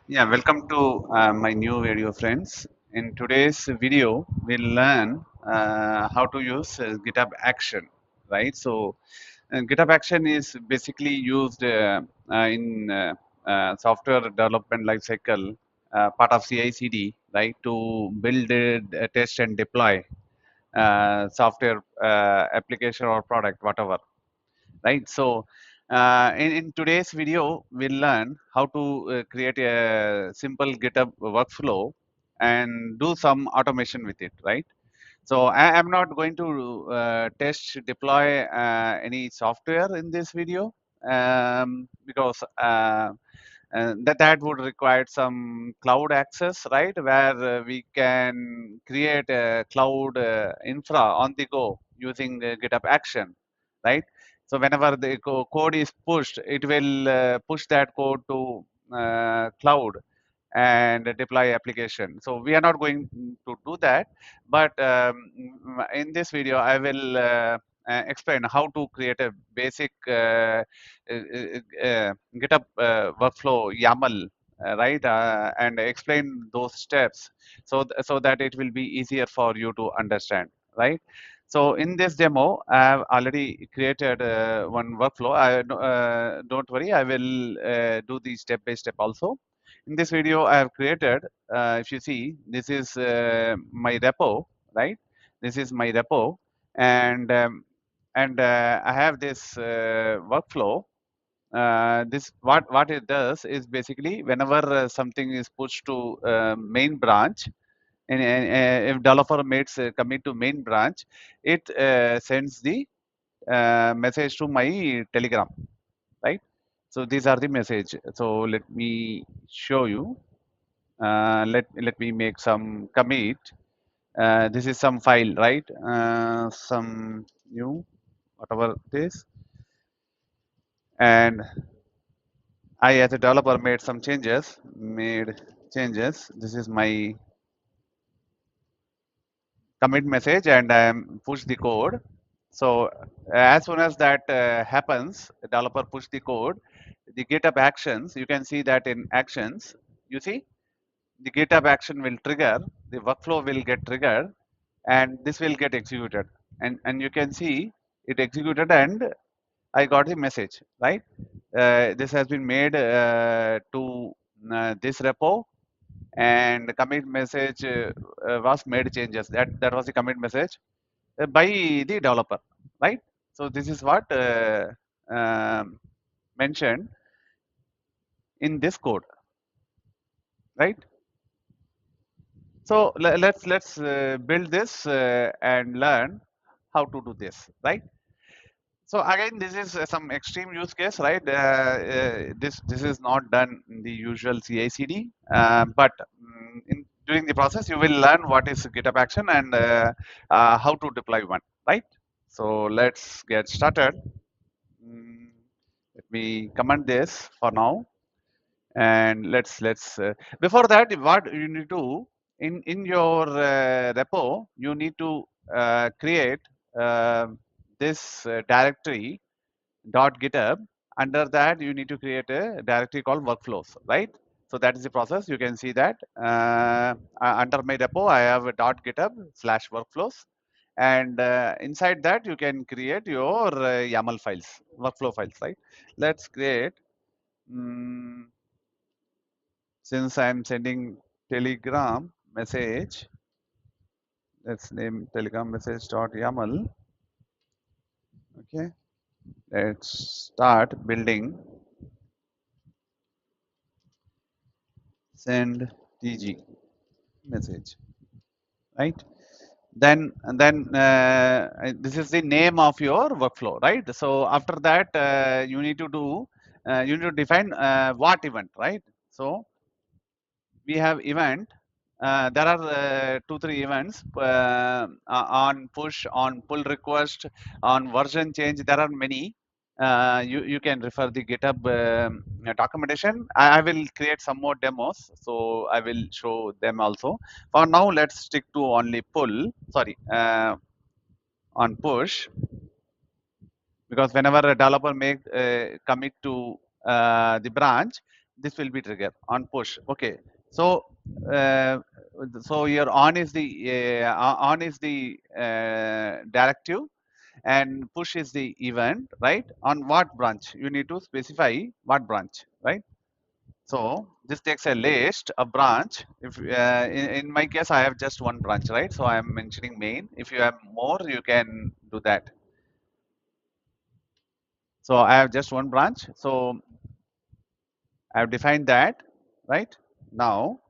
Yeah, welcome to my new video, friends. In today's video, we'll learn how to use GitHub Action, right? GitHub Action is basically used in software development lifecycle, part of CI/CD, right? To build, test, and deploy software application or product, whatever, right? In today's video, we'll learn how to create a simple GitHub workflow and do some automation with it, right? So I am not going to test deploy any software in this video because that would require some cloud access, right? Where we can create a cloud infra on the go using GitHub Action, right? So whenever the code is pushed, it will push that code to cloud and deploy application. So we are not going to do that, but in this video, I will explain how to create a basic GitHub workflow YAML, right? And explain those steps so that it will be easier for you to understand, right? So in this demo, I have already created one workflow. Don't worry, I will do the step by step also. In this video, I have created, if you see, this is my repo, right? This is my repo, and I have this workflow. This what it does is basically whenever something is pushed to main branch, and if developer makes a commit to main branch, it sends the message to my Telegram, right? So these are the message. So let me show you. Let me make some commit. This is some file, right? Some new, whatever it is, and I as a developer made some changes. Made changes. This is my commit message, and I am push the code. So as soon as that happens, the developer push the code. The GitHub actions, you can see that in actions. You see the GitHub action will trigger, the workflow will get triggered, and this will get executed. And you can see it executed, and I got the message, right? This has been made to this repo, and the commit message was made changes. That was the commit message by the developer, right? So this is what mentioned in this code, right? So let's build this and learn how to do this, right? So again, this is some extreme use case, right? This is not done in the usual CI/CD, but during the process, you will learn what is GitHub Action and how to deploy one, right? So let's get started. Mm, Let me comment this for now, and let's before that, what you need to in your repo, you need to create uh, this directory .github. Under that, you need to create a directory called workflows, right? So that is the process. You can see that under my repo, I have a .github/workflows, and inside that you can create your YAML files, workflow files, right? Let's create. mm since I'm sending Telegram message, let's name Telegram message .yaml. Okay, let's start building. Send TG message, right? Then this is the name of your workflow, right? So after that, you need to do you need to define what event, right? So we have event. There are two, three events on push, on pull request, on version change. There are many. You can refer the GitHub documentation. I will create some more demos, so I will show them also. For now, let's stick to only pull. Sorry, on push, because whenever a developer make commit to the branch, this will be trigger on push. Okay. So uh, so your on is the directive, and push is the event, right? On what branch you need to specify what branch, right? So this takes a list, a branch. If in my case I have just one branch, right? So I am mentioning main. If you have more, you can do that. So I have just one branch. So I have defined that, right? Now,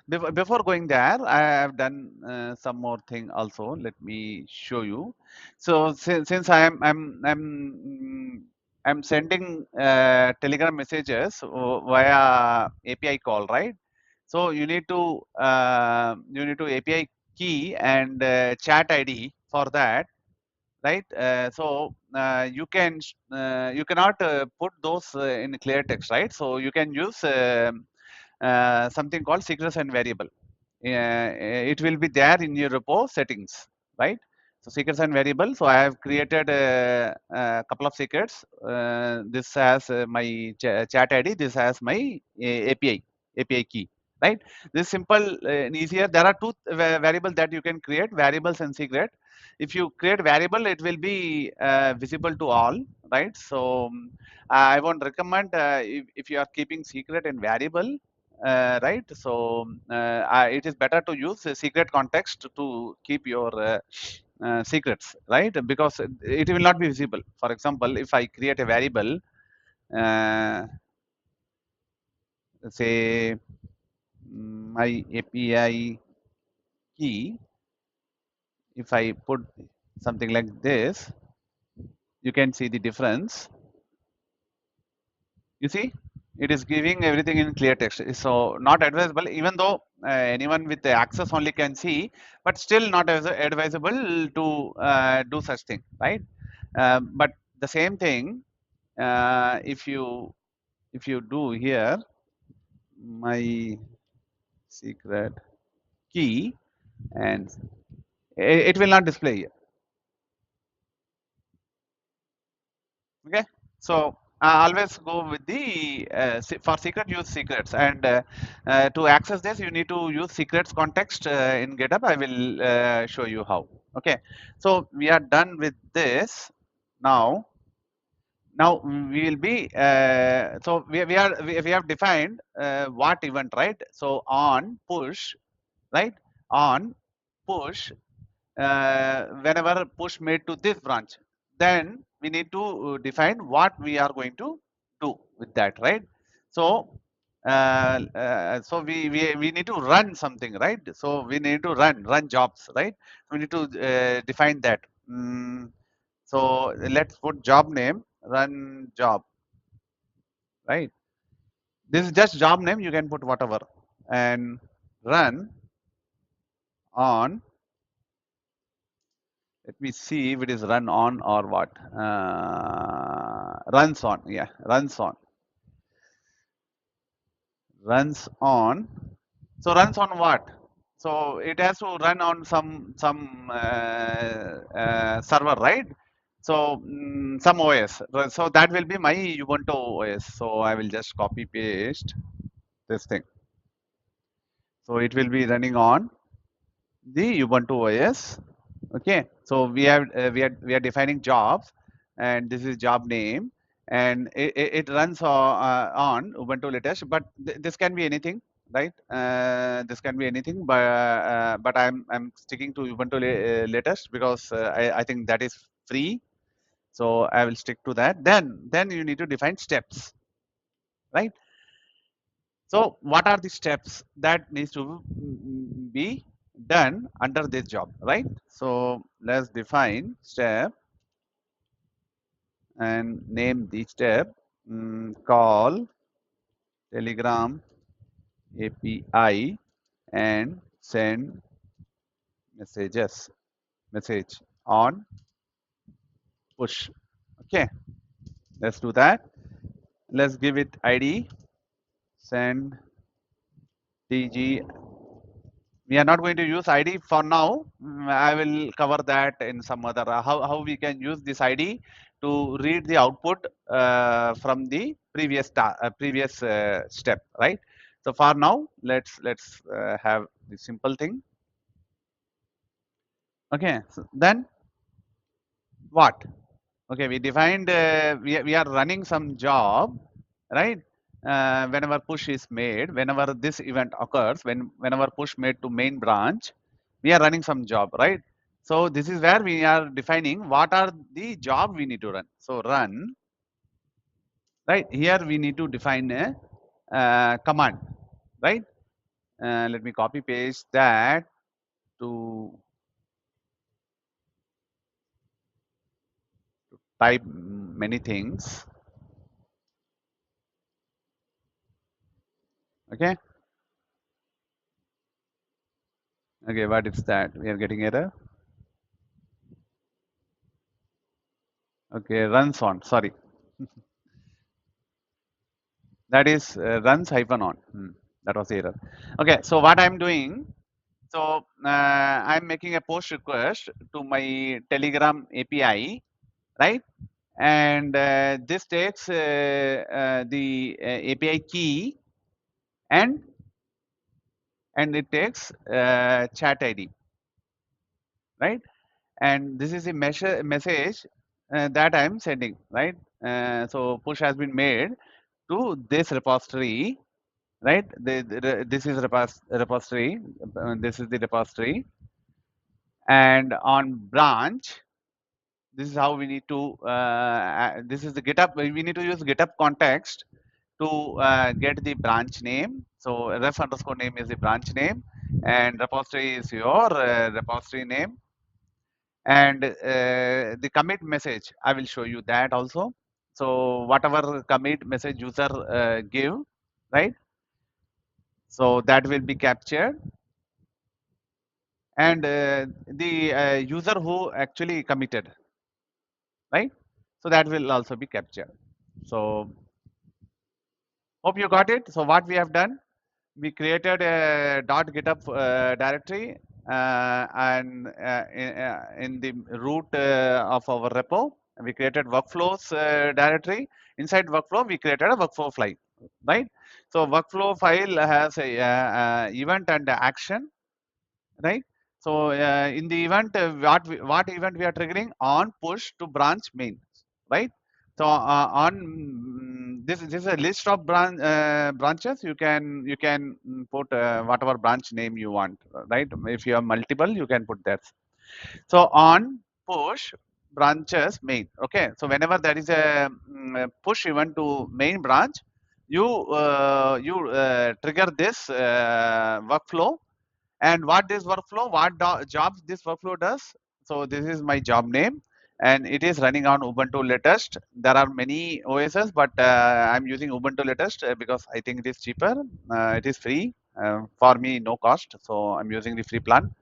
before going there, I have done some more thing also. Let me show you. So since I'm sending Telegram messages via API call, right? So you need to API key and chat ID for that, right? You cannot put those in clear text, right? So you can use something called secrets and variable. It will be there in your repo settings, right? So secrets and variable. So I have created a couple of secrets. This has my chat ID. This has my API key, right? This is simple and easier. There are two variables that you can create: variables and secret. If you create variable, it will be visible to all, right? So I won't recommend if you are keeping secret and variable, right? So it is better to use a secret context to keep your secrets, right? Because it will not be visible. For example, if I create a variable, uh, say my API key, if I put something like this, you can see the difference. You see, it is giving everything in clear text. So not advisable, even though anyone with the access only can see, but still not as advisable to do such thing, right? But the same thing, if you do here, my secret key, and it will not display here. Okay, so always go with the for secret, use secrets, and to access this you need to use secrets context in GitHub. I will show you how. Okay, so we are done with this. Now we will be we have defined what event, right? So on push, right? On push, whenever push made to this branch, then we need to define what we are going to do with that, right? So we need to run something, right? So we need to run jobs, right? We need to define that. So let's put job name, run job, right? This is just job name. You can put whatever, and run on. Let me see if it is run on or what. Runs on. Yeah, runs on. Runs on. So runs on what? So it has to run on some server, right? So some OS. So that will be my Ubuntu OS. So I will just copy paste this thing. So it will be running on the Ubuntu OS. Okay, so we are defining jobs, and this is job name, and it runs on Ubuntu latest, but this can be anything, right? This can be anything, but I'm sticking to Ubuntu latest because I think that is free, so I will stick to that. Then you need to define steps, right? So what are the steps that needs to be done under this job, right? So let's define step and name the step. Call Telegram API and send message on push. Okay, let's do that. Let's give it ID, send TG. We are not going to use ID for now. I will cover that in some other how we can use this ID to read the output from the previous step, right? So for now, let's have the simple thing. Okay, so then what? Okay, we defined we are running some job, right? Whenever push is made, whenever this event occurs, whenever push made to main branch, we are running some job, right? So this is where we are defining what are the job we need to run. So run, right? Here we need to define a command, right? Let me copy paste that to type many things. Okay, okay, what is that? We are getting error. Okay, runs on. Sorry, that is runs hyphen on. That was the error. Okay, so what I'm doing, so I'm making a post request to my Telegram API, right? And this takes the API key and it takes chat ID, right? And this is the message that I'm sending, right? So push has been made to this repository, right? This is repository. This is the repository, and on branch, this is how we need to. This is the GitHub. We need to use GitHub context to get the branch name. So ref underscore name is the branch name, and repository is your repository name, and the commit message. I will show you that also. So whatever commit message user give, right? So that will be captured, and the user who actually committed, right? So that will also be captured. So hope you got it. So what we have done, we created a .github directory and in the root of our repo, we created workflows directory. Inside workflow, we created a workflow file, right? So workflow file has a event and a action, right? So in the event, what event we are triggering on push to branch main, right? So on this is a list of branches. You can put whatever branch name you want, right? If you have multiple, you can put that. So on push branches main. Okay. So whenever there is a push event to main branch, you trigger this workflow, and what this workflow, what jobs this workflow does. So this is my job name, and it is running on Ubuntu latest. There are many OSs, but I'm using Ubuntu latest because I think it is cheaper. It is free for me, no cost. So I'm using the free plan.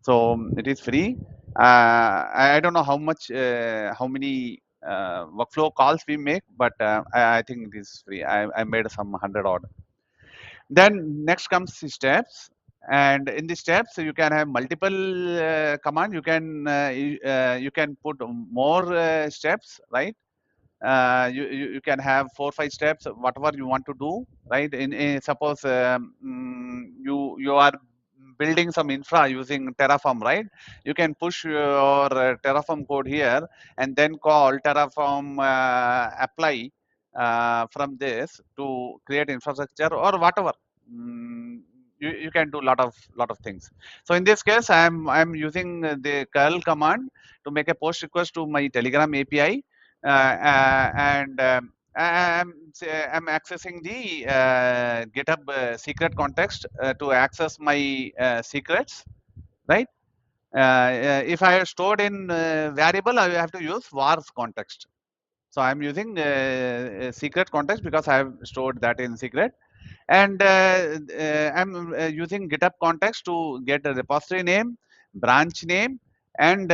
So it is free. I don't know how much, how many workflow calls we make, but I think it is free. I made some 100 odd. Then next comes the steps, and in the steps you can have multiple command. You can put more steps, right? You can have 4 5 steps, whatever you want to do, right? In suppose you are building some infra using Terraform, right? You can push your Terraform code here and then call Terraform apply from this to create infrastructure or whatever. Mm, you can do lot of things. So in this case, I'm using the curl command to make a post request to my Telegram API, and I'm accessing the GitHub secret context to access my secrets, right? If I have stored in variable, I have to use vars context. So I'm using secret context because I have stored that in secret, and I'm using GitHub context to get a repository name, branch name, and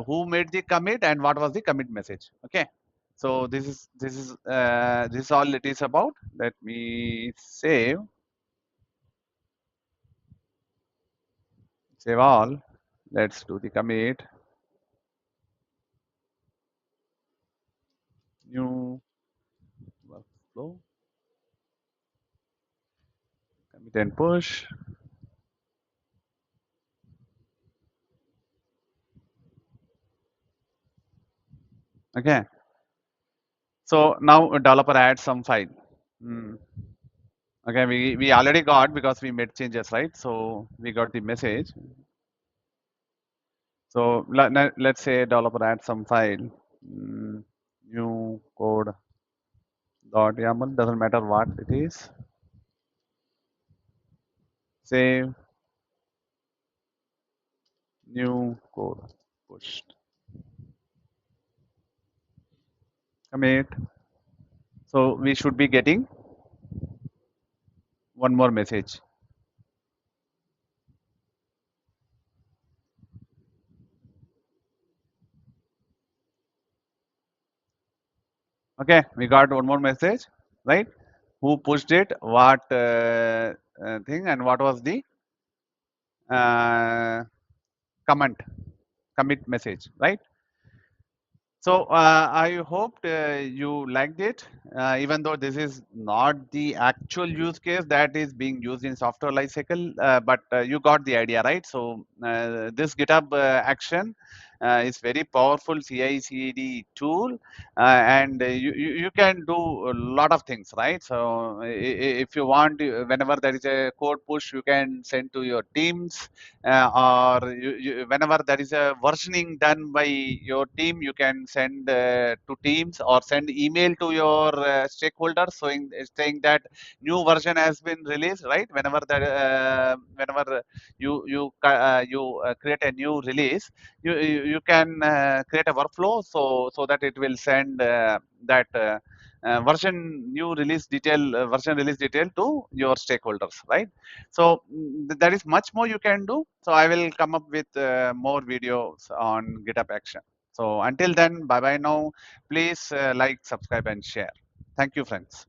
who made the commit and what was the commit message. Okay, so this is all it is about. Let me save all. Let's do the commit. new workflow, commit and push. Okay. So now a developer adds some file. Hmm. Okay, we already got because we made changes, right? So we got the message. So let's say developer adds some file, new code dot YAML, doesn't matter what it is. Save, new code, pushed, commit. So we should be getting one more message. Okay, we got one more message, right? Who pushed it, what thing, and what was the uh, comment, commit message, right? So I hope you liked it, even though this is not the actual use case that is being used in software lifecycle, but you got the idea, right? So this GitHub action is very powerful CI/CD tool, and you can do a lot of things, right? So if you want, whenever there is a code push, you can send to your teams, or whenever there is a versioning done by your team, you can send to teams or send email to your stakeholders saying that new version has been released, right? Whenever you create a new release, you can create a workflow so that it will send that version release detail to your stakeholders, right? So there is much more you can do. So I will come up with more videos on GitHub action. So until then, bye bye now. Please like, subscribe, and share. Thank you, friends.